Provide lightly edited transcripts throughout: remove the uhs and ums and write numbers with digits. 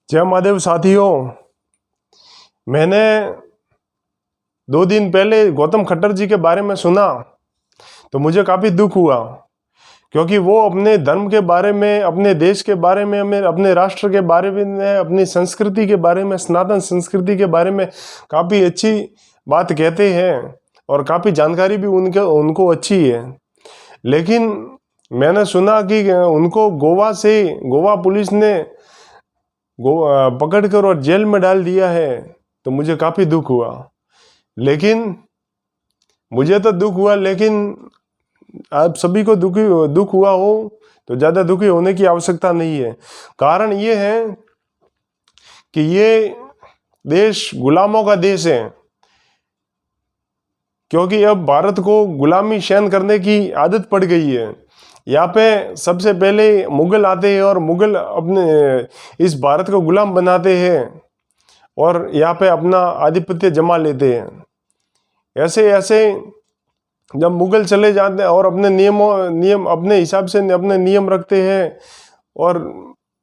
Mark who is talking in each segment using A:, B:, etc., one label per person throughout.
A: जय महादेव साथियों। मैंने 2 दिन पहले गौतम खट्टर जी के बारे में सुना तो मुझे काफ़ी दुख हुआ, क्योंकि वो अपने धर्म के बारे में, अपने देश के बारे में, अपने राष्ट्र के बारे में, अपनी संस्कृति के बारे में, सनातन संस्कृति के बारे में काफ़ी अच्छी बात कहते हैं और काफ़ी जानकारी भी उनको अच्छी है। लेकिन मैंने सुना कि उनको गोवा पुलिस ने पकड़कर और जेल में डाल दिया है, तो मुझे काफ़ी दुख हुआ। लेकिन मुझे तो दुख हुआ, लेकिन आप सभी को दुख हुआ हो तो ज़्यादा दुखी होने की आवश्यकता नहीं है। कारण ये है कि ये देश गुलामों का देश है, क्योंकि अब भारत को गुलामी सहन करने की आदत पड़ गई है। यहाँ पे सबसे पहले मुगल आते हैं और मुगल अपने इस भारत को गुलाम बनाते हैं और यहाँ पे अपना आधिपत्य जमा लेते हैं। ऐसे ऐसे जब मुगल चले जाते हैं और अपने नियम अपने हिसाब से अपने नियम रखते हैं और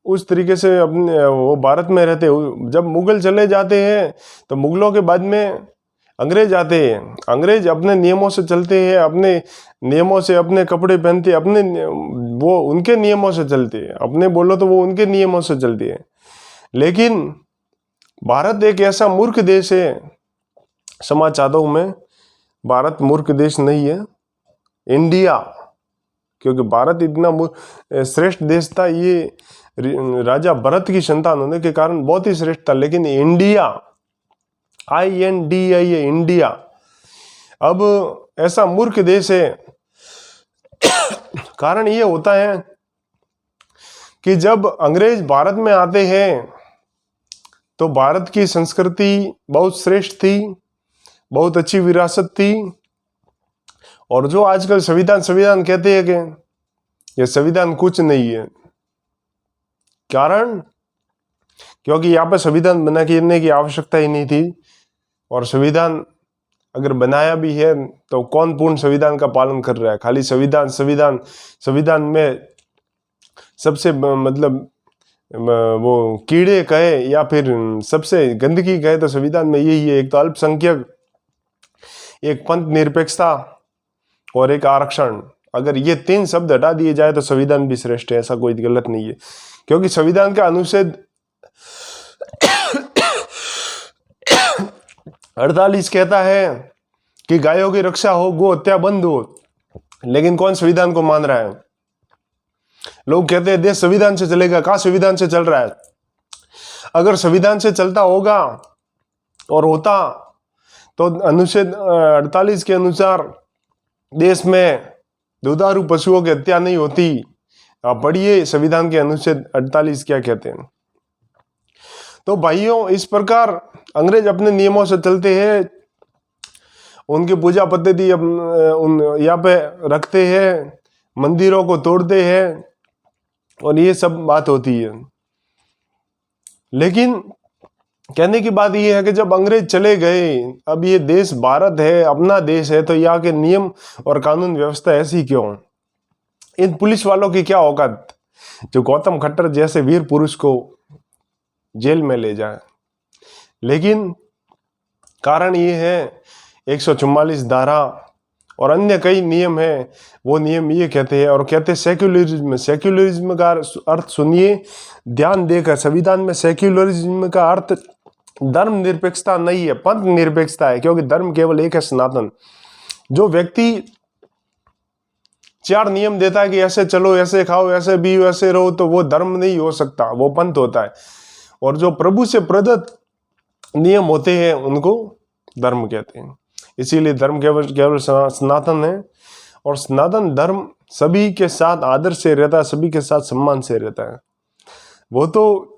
A: उस तरीके से अपने वो भारत में रहते हैं। जब मुगल चले जाते हैं तो मुगलों के बाद में अंग्रेज आते हैं। अंग्रेज अपने नियमों से चलते हैं, अपने नियमों से अपने कपड़े पहनते हैं, वो उनके नियमों से चलते हैं, अपने बोलो तो वो उनके नियमों से चलते हैं। लेकिन भारत एक ऐसा मूर्ख देश है, क्षमा चाहता हूँ मैं, भारत मूर्ख देश नहीं है, इंडिया, क्योंकि भारत इतना श्रेष्ठ देश था, ये राजा भरत की संतान होने के कारण बहुत ही श्रेष्ठ था। लेकिन इंडिया, INDIA, इंडिया अब ऐसा मूर्ख देश है। कारण ये होता है कि जब अंग्रेज भारत में आते हैं तो भारत की संस्कृति बहुत श्रेष्ठ थी, बहुत अच्छी विरासत थी। और जो आजकल संविधान कहते हैं कि ये संविधान कुछ नहीं है। कारण क्योंकि यहाँ पर संविधान बनाने की आवश्यकता ही नहीं थी, और संविधान अगर बनाया भी है तो कौन पूर्ण संविधान का पालन कर रहा है। खाली संविधान में सबसे मतलब वो कीड़े कहे या फिर सबसे गंदगी कहे तो संविधान में यही है। एक तो अल्पसंख्यक, एक पंथ निरपेक्षता और एक आरक्षण। अगर ये 3 शब्द हटा दिए जाए तो संविधान भी श्रेष्ठ है, ऐसा कोई गलत नहीं है। क्योंकि संविधान का अनुच्छेद 48 कहता है कि गायों की रक्षा हो, गो हत्या बंद हो। लेकिन कौन संविधान को मान रहा है? लोग कहते हैं देश संविधान से चलेगा। कहाँ संविधान से चल रहा है? अगर संविधान से चलता होगा और होता तो अनुच्छेद 48 के अनुसार देश में दुधारू पशुओं की हत्या नहीं होती। आप पढ़िए संविधान के अनुच्छेद 48 क्या कहते हैं। तो भाइयों, इस प्रकार अंग्रेज अपने नियमों से चलते हैं, उनकी पूजा पद्धति यहाँ पे रखते हैं, मंदिरों को तोड़ते हैं और ये सब बात होती है। लेकिन कहने की बात यह है कि जब अंग्रेज चले गए, अब ये देश भारत है, अपना देश है, तो यहाँ के नियम और कानून व्यवस्था ऐसी क्यों? इन पुलिस वालों की क्या औकात जो गौतम खट्टर जैसे वीर पुरुष को जेल में ले जाए। लेकिन कारण ये है 144 धारा और अन्य कई नियम है। वो नियम ये कहते हैं, और कहते हैं सेक्युलरिज्म का अर्थ सुनिए ध्यान देकर। संविधान में सेक्युलरिज्म का अर्थ धर्म निरपेक्षता नहीं है, पंथ निरपेक्षता है। क्योंकि धर्म केवल एक है, सनातन। जो व्यक्ति 4 नियम देता है कि ऐसे चलो, ऐसे खाओ, ऐसे भी, ऐसे रहो, तो वो धर्म नहीं हो सकता, वो पंथ होता है। और जो प्रभु से प्रदत्त नियम होते हैं उनको धर्म कहते हैं। इसीलिए धर्म केवल सनातन है, और सनातन धर्म सभी के साथ आदर से रहता है, सभी के साथ सम्मान से रहता है। वो तो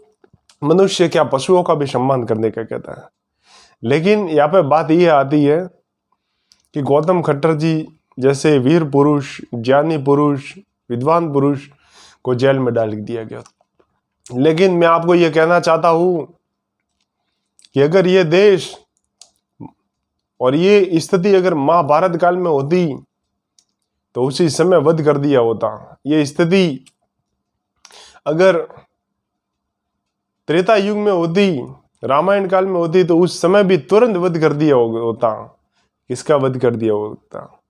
A: मनुष्य क्या, पशुओं का भी सम्मान करने का कहता है। लेकिन यहाँ पे बात ये आती है कि गौतम खट्टर जी जैसे वीर पुरुष, ज्ञानी पुरुष, विद्वान पुरुष को जेल में डाल दिया गया। लेकिन मैं आपको ये कहना चाहता हूं कि अगर ये देश और ये स्थिति अगर महाभारत काल में होती तो उसी समय वध कर दिया होता। ये स्थिति अगर त्रेता युग में होती, रामायण काल में होती, तो उस समय भी तुरंत वध कर दिया होता। किसका वध कर दिया होता?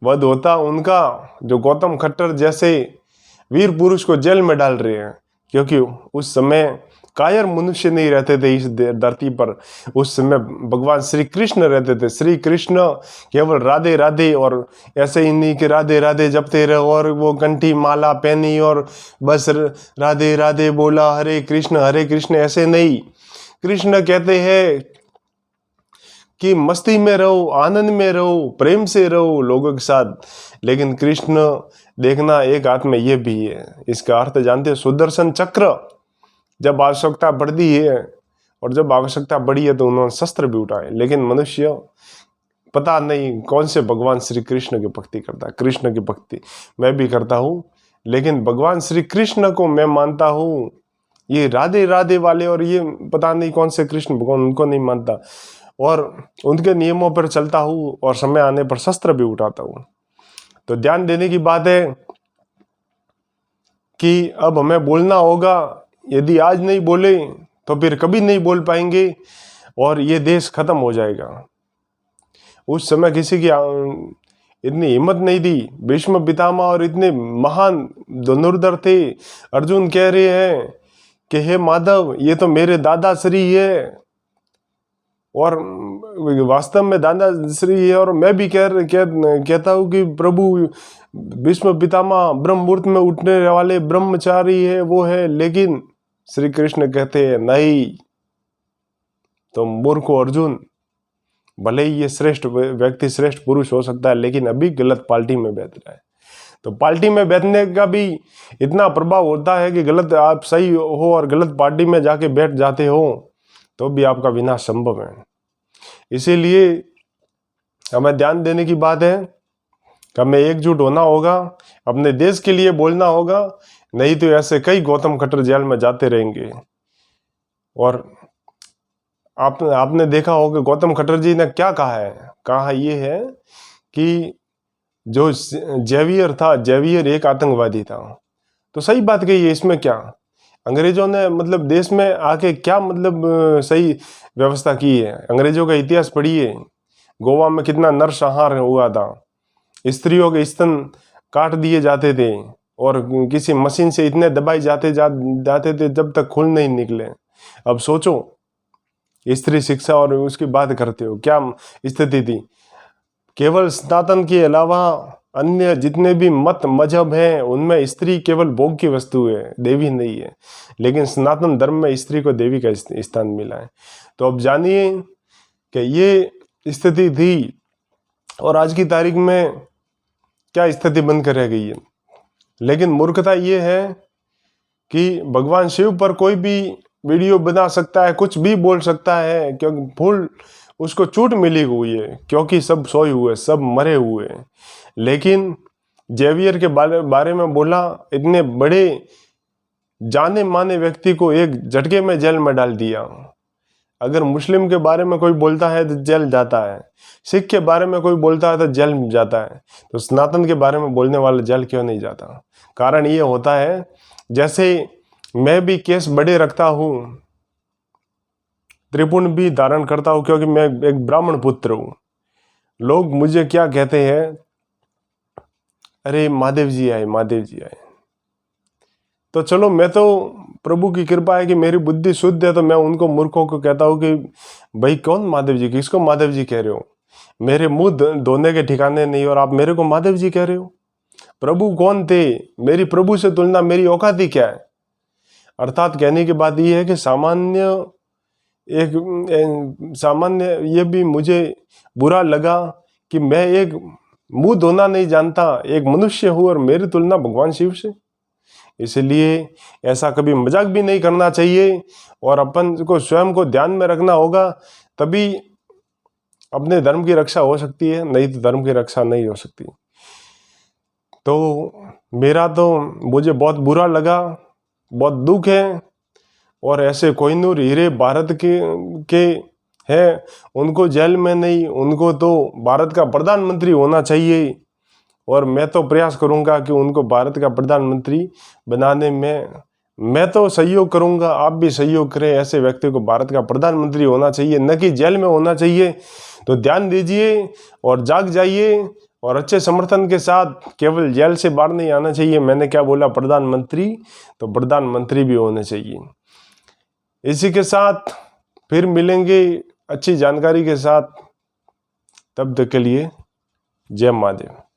A: वध होता उनका जो गौतम खट्टर जैसे वीर पुरुष को जेल में डाल रहे हैं, क्योंकि उस समय कायर मनुष्य नहीं रहते थे इस धरती पर। उस समय भगवान श्री कृष्ण रहते थे। श्री कृष्ण केवल राधे राधे और ऐसे ही नहीं कि राधे राधे जपते रहे और वो कंठी माला पहनी और बस राधे राधे बोला, हरे कृष्ण ऐसे नहीं। कृष्ण कहते हैं कि मस्ती में रहो, आनंद में रहो, प्रेम से रहो लोगों के साथ। लेकिन कृष्ण देखना एक हाथ में ये भी है। इसका अर्थ जानते हैं? सुदर्शन चक्र। जब आवश्यकता बढ़ती है और जब आवश्यकता बढ़ी है तो उन्होंने शस्त्र भी उठाए। लेकिन मनुष्य पता नहीं कौन से भगवान श्री कृष्ण की भक्ति करता है। कृष्ण की भक्ति मैं भी करता हूँ, लेकिन भगवान श्री कृष्ण को मैं मानता हूँ। ये राधे राधे वाले और ये पता नहीं कौन से कृष्ण भगवान, उनको नहीं मानता और उनके नियमों पर चलता हूँ और समय आने पर शस्त्र भी उठाता हूँ। तो ध्यान देने की बात है कि अब हमें बोलना होगा। यदि आज नहीं बोले तो फिर कभी नहीं बोल पाएंगे और ये देश खत्म हो जाएगा। उस समय किसी की इतनी हिम्मत नहीं थी। भीष्म पितामह और इतने महान धनुर्धर थे। अर्जुन कह रहे हैं कि हे माधव, ये तो मेरे दादा श्री है और वास्तव में दादा श्री है। और मैं भी कहता हूँ कि प्रभु भीष्म पितामह ब्रह्म मुहूर्त में उठने वाले ब्रह्मचारी है, वो है। लेकिन श्री कृष्ण कहते हैं नहीं, तो मूर्ख अर्जुन, भले ही ये श्रेष्ठ व्यक्ति, श्रेष्ठ पुरुष हो सकता है, लेकिन अभी गलत पार्टी में बैठ रहा है। तो पार्टी में बैठने का भी इतना प्रभाव होता है कि गलत आप सही हो और गलत पार्टी में जाके बैठ जाते हो तो भी आपका विनाश संभव है। इसीलिए हमें ध्यान देने की बात है कि हमें एकजुट होना होगा, अपने देश के लिए बोलना होगा। नहीं तो ऐसे कई गौतम खट्टर जेल में जाते रहेंगे। और आपने देखा होगा गौतम खट्टर जी ने क्या कहा ये है कि जो जेवियर था, जेवियर एक आतंकवादी था। तो सही बात कही है। इसमें क्या अंग्रेजों ने मतलब देश में आके क्या मतलब सही व्यवस्था की है? अंग्रेजों का इतिहास पढ़िए। गोवा में कितना नरसंहार हुआ था। स्त्रियों के स्तन काट दिए जाते थे और किसी मशीन से इतने दबाए जाते थे जब तक खून नहीं निकले। अब सोचो, स्त्री शिक्षा और उसकी बात करते हो, क्या स्थिति थी? केवल सनातन के अलावा अन्य जितने भी मत मजहब हैं उनमें स्त्री केवल भोग की वस्तु है, देवी नहीं है। लेकिन सनातन धर्म में स्त्री को देवी का स्थान मिला है। तो अब जानिए कि ये स्थिति थी और आज की तारीख में क्या स्थिति बनकर रह गई है। लेकिन मूर्खता ये है कि भगवान शिव पर कोई भी वीडियो बना सकता है, कुछ भी बोल सकता है, क्योंकि फुल उसको चूट मिली हुई है, क्योंकि सब सोए हुए, सब मरे हुए। लेकिन जेवियर के बारे में बोला, इतने बड़े जाने माने व्यक्ति को एक झटके में जेल में डाल दिया। अगर मुस्लिम के बारे में कोई बोलता है तो जेल जाता है, सिख के बारे में कोई बोलता है तो जेल जाता है, तो सनातन के बारे में बोलने वाला जेल क्यों नहीं जाता? कारण ये होता है, जैसे मैं भी केस बड़े रखता हूँ, त्रिपुंड भी धारण करता हूँ, क्योंकि मैं एक ब्राह्मण पुत्र हूँ। लोग मुझे क्या कहते हैं, अरे महादेव जी आए, महादेव जी आए। तो चलो, मैं तो प्रभु की कृपा है कि मेरी बुद्धि शुद्ध है, तो मैं उनको मूर्खों को कहता हूँ कि भाई कौन महादेव जी, किसको महादेव जी कह रहे हो? मेरे मुंह धोने के ठिकाने नहीं और आप मेरे को महादेव जी कह रहे हो। प्रभु कौन थे? मेरी प्रभु से तुलना मेरी औकात ही क्या है? अर्थात कहने की बात यह है कि सामान्य ये भी मुझे बुरा लगा कि मैं एक मुंह धोना नहीं जानता एक मनुष्य हूँ और मेरी तुलना भगवान शिव से। इसलिए ऐसा कभी मजाक भी नहीं करना चाहिए और अपन को स्वयं को ध्यान में रखना होगा, तभी अपने धर्म की रक्षा हो सकती है, नहीं तो धर्म की रक्षा नहीं हो सकती। तो मुझे बहुत बुरा लगा, बहुत दुख है। और ऐसे कोहिनूर हीरे भारत के हैं, उनको जेल में नहीं, उनको तो भारत का प्रधानमंत्री होना चाहिए। और मैं तो प्रयास करूंगा कि उनको भारत का प्रधानमंत्री बनाने में मैं तो सहयोग करूंगा, आप भी सहयोग करें। ऐसे व्यक्ति को भारत का प्रधानमंत्री होना चाहिए, न कि जेल में होना चाहिए। तो ध्यान दीजिए और जाग जाइए और अच्छे समर्थन के साथ, केवल जेल से बाहर नहीं आना चाहिए। मैंने क्या बोला, प्रधानमंत्री, तो प्रधानमंत्री भी होने चाहिए। इसी के साथ फिर मिलेंगे अच्छी जानकारी के साथ, तब तक के लिए जय महादेव।